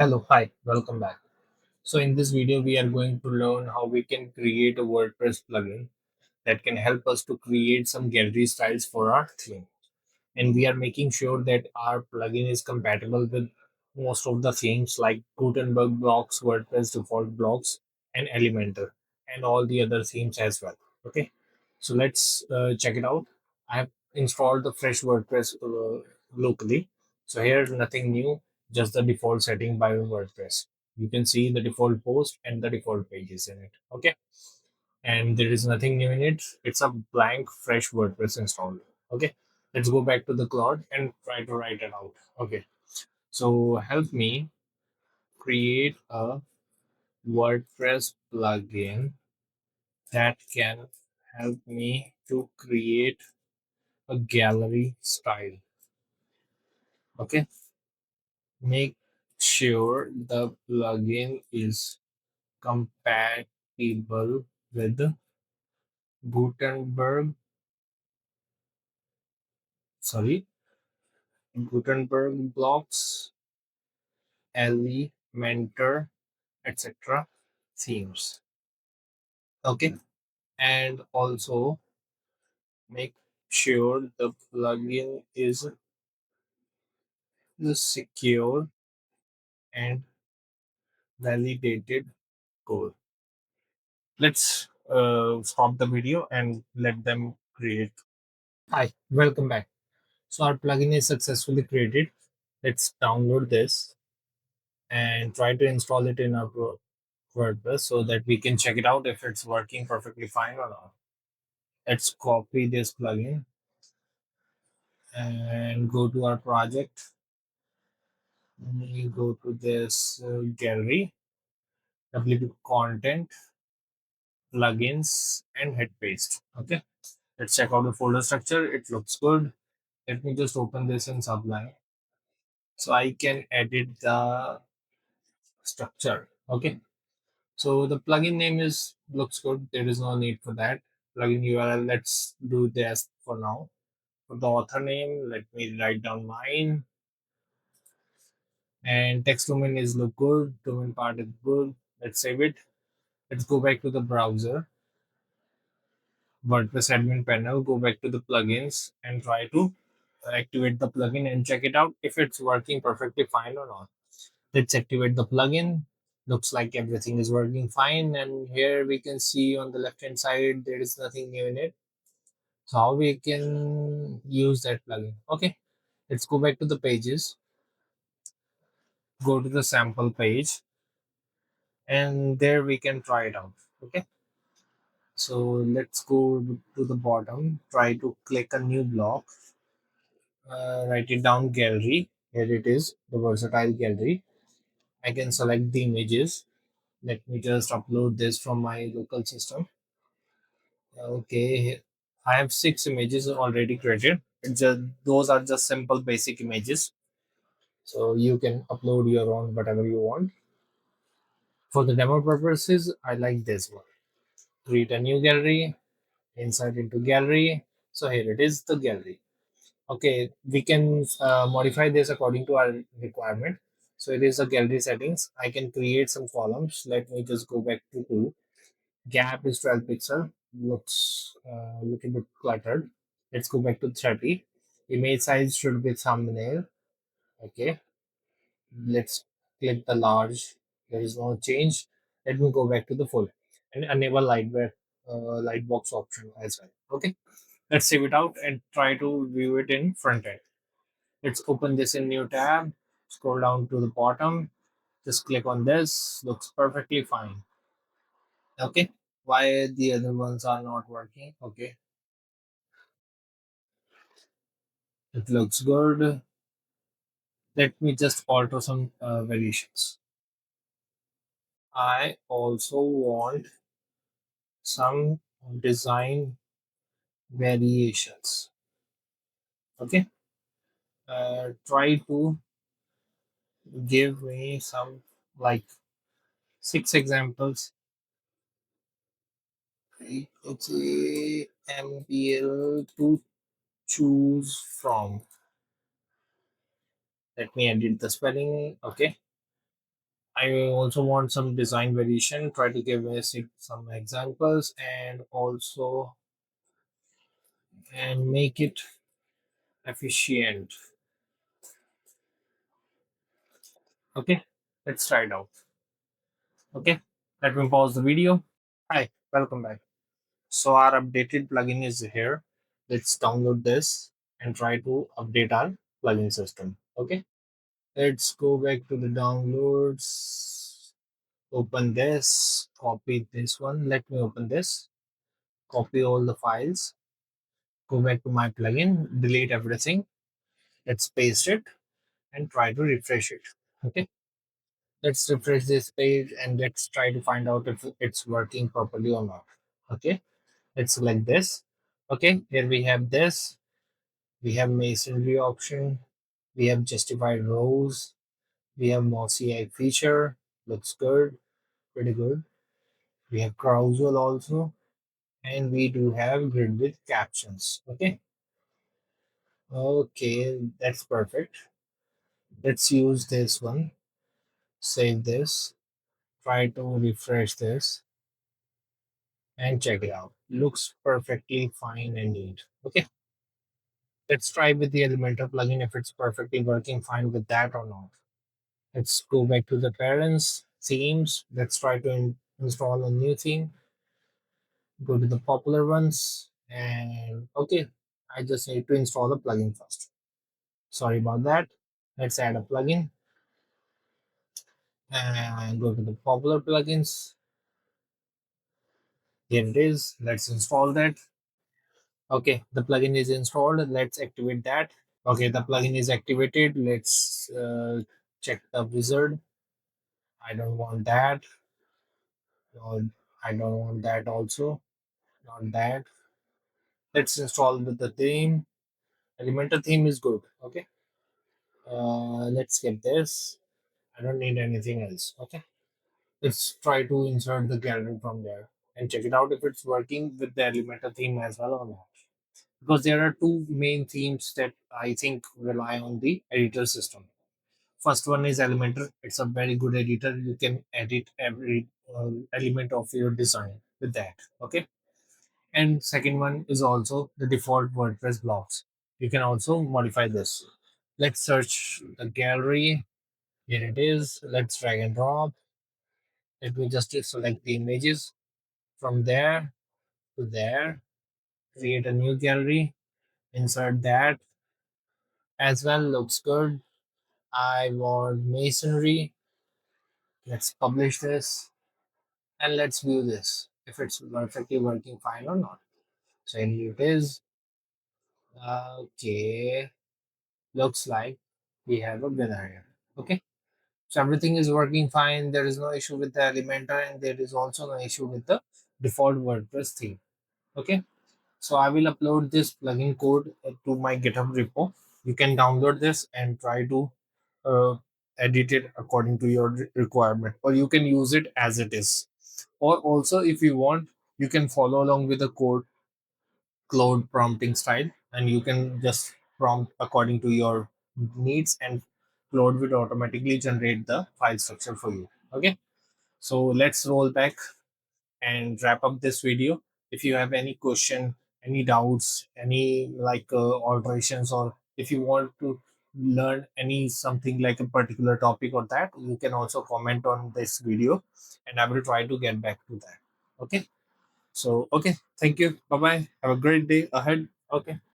Hello, hi, welcome back. So in this video, we are going to learn how we can create a WordPress plugin that can help us to create some gallery styles for our theme. And we are making sure that our plugin is compatible with most of the themes like Gutenberg blocks, WordPress default blocks, and Elementor, and all the other themes as well. Okay, so let's check it out. I have installed the fresh WordPress locally. So here nothing new, just the default setting by WordPress. You can see the default post and the default pages in it. Okay, and there is nothing new in it. It's a blank, fresh WordPress installed. Okay, let's go back to the Claude and try to write it out. Okay, so help me create a WordPress plugin that can help me to create a gallery style. Okay, make sure the plugin is compatible with Gutenberg, sorry, Gutenberg blocks, Elementor, etc. themes. Okay, and also make sure the plugin is secure and validated code. Let's stop the video and let them create. Hi, welcome back. So our plugin is successfully created. Let's download this and try to install it in our WordPress so that we can check it out if it's working perfectly fine or not. Let's copy this plugin and go to our project. You go to this gallery, WP content, plugins, and hit paste. Okay, let's check out the folder structure. It looks good. Let me just open this in Sublime so I can edit the structure. Okay, so the plugin name is looks good. There is no need for that. Plugin URL. Let's do this for now. For the author name, let me write down mine. And text domain is look good. Domain part is good. Let's save it. Let's go back to the browser, WordPress admin panel, go back to the plugins and try to activate the plugin and check it out if it's working perfectly fine or not. Let's activate the plugin. Looks like everything is working fine. And here we can see on the left hand side, there is nothing new in it. So how we can use that plugin? Okay, let's go back to the pages, go to the sample page, and there we can try it out. Okay, so let's go to the bottom, try to click a new block, write it down gallery. Here it is, the versatile gallery. I can select the images. Let me just upload this from my local system. Okay, I have 6 images already created. It's just, those are just simple basic images. So you can upload your own whatever you want. For the demo purposes, I like this one. Create a new gallery, insert into gallery. So here it is, the gallery. Okay, we can modify this according to our requirement. So it is a gallery settings. I can create some columns. Let me just go back to 2. Gap is 12 pixel. Looks a little bit cluttered. Let's go back to 30. Image size should be thumbnail. Okay, let's click the large. There is no change. Let me go back to the full and enable light box option as well. Okay, let's save it out and try to view it in front end. Let's open this in new tab. Scroll down to the bottom. Just click on this. Looks perfectly fine. Okay. Why the other ones are not working? Okay. It looks good. Let me just alter some variations. I also want some design variations. Okay. Try to give me some like 6 examples. It's a MPL to choose from. Let me edit the spelling. Okay. I also want some design variation, try to give some examples, and also and make it efficient. Okay, let's try it out. Okay, let me pause the video. Hi, welcome back. So our updated plugin is here. Let's download this and try to update our plugin system. Okay, let's go back to the downloads. Open this, copy this one. Let me open this, copy all the files, go back to my plugin, delete everything. Let's paste it and try to refresh it. Okay, let's refresh this page and let's try to find out if it's working properly or not. Okay, let's select this. Okay, here we have this. We have masonry option. We have justified rows. We have mosaic feature. Looks good, pretty good. We have carousel also, and we do have grid with captions. Okay, okay, that's perfect. Let's use this one. Save this. Try to refresh this and check it out. Looks perfectly fine and neat. Okay, let's try with the Elementor plugin if it's perfectly working fine with that or not. Let's go back to the parents themes. Let's try to install a new theme. Go to the popular ones and okay, I just need to install the plugin first. Sorry about that. Let's add a plugin and go to the popular plugins. Here it is. Let's install that. Okay, the plugin is installed. Let's activate that. Okay, the plugin is activated. Let's check the wizard. I don't want that. No, I don't want that also. Not that. Let's install the theme. Elementor theme is good. Okay. Let's skip this. I don't need anything else. Okay. Let's try to insert the gallery from there and check it out if it's working with the Elementor theme as well or not. Because there are two main themes that I think rely on the editor system. First one is Elementor. It's a very good editor. You can edit every element of your design with that. Okay. And second one is also the default WordPress blocks. You can also modify this. Let's search the gallery. Here it is. Let's drag and drop. Let me just select the images from there to there. Create a new gallery. Insert that as well. Looks good. I want masonry. Let's publish this and let's view this if it's perfectly working fine or not. So here it is. Okay, looks like we have a winner here. Okay, so everything is working fine. There is no issue with the Elementor, and there is also no issue with the default WordPress theme. Okay, so I will upload this plugin code to my GitHub repo. You can download this and try to uh, edit it according to your requirement, or you can use it as it is. Or also, if you want, you can follow along with the code Claude prompting style, and you can just prompt according to your needs, and Claude will automatically generate the file structure for you. Okay, so let's roll back and wrap up this video. If you have any question, any doubts, any like alterations, or if you want to learn any something like a particular topic or that, you can also comment on this video and I will try to get back to that. Okay, so okay, thank you, bye bye, have a great day ahead. Okay.